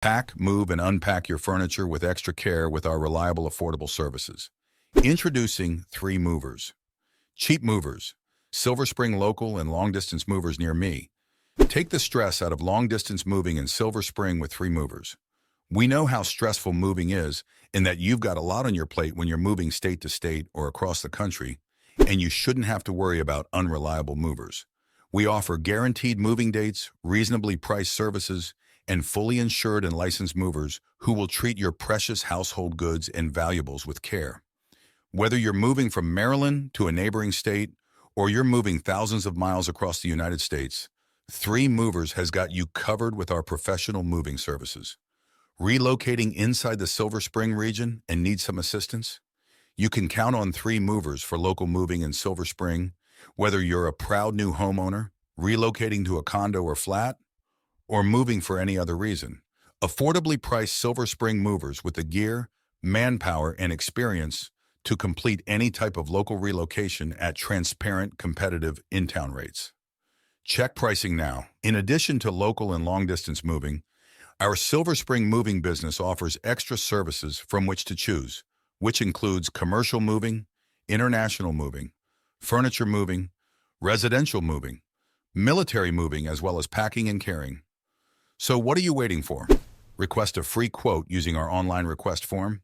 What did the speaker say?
Pack, move, and unpack your furniture with extra care with our reliable, affordable services. Introducing 3 movers. Cheap movers. Silver Spring local and long-distance movers near me. Take the stress out of long-distance moving in Silver Spring with 3 movers. We know how stressful moving is and that you've got a lot on your plate when you're moving state to state or across the country, and you shouldn't have to worry about unreliable movers. We offer guaranteed moving dates, reasonably priced services, and fully insured and licensed movers who will treat your precious household goods and valuables with care. Whether you're moving from Maryland to a neighboring state or you're moving thousands of miles across the United States, 3 Movers has got you covered with our professional moving services. Relocating inside the Silver Spring region and need some assistance? You can count on 3 Movers for local moving in Silver Spring, whether you're a proud new homeowner, relocating to a condo or flat, or moving for any other reason. Affordably priced Silver Spring movers with the gear, manpower, and experience to complete any type of local relocation at transparent, competitive in-town rates. Check pricing now. In addition to local and long-distance moving, our Silver Spring moving business offers extra services from which to choose, which includes commercial moving, international moving, furniture moving, residential moving, military moving, as well as packing and carrying. So what are you waiting for? Request a free quote using our online request form.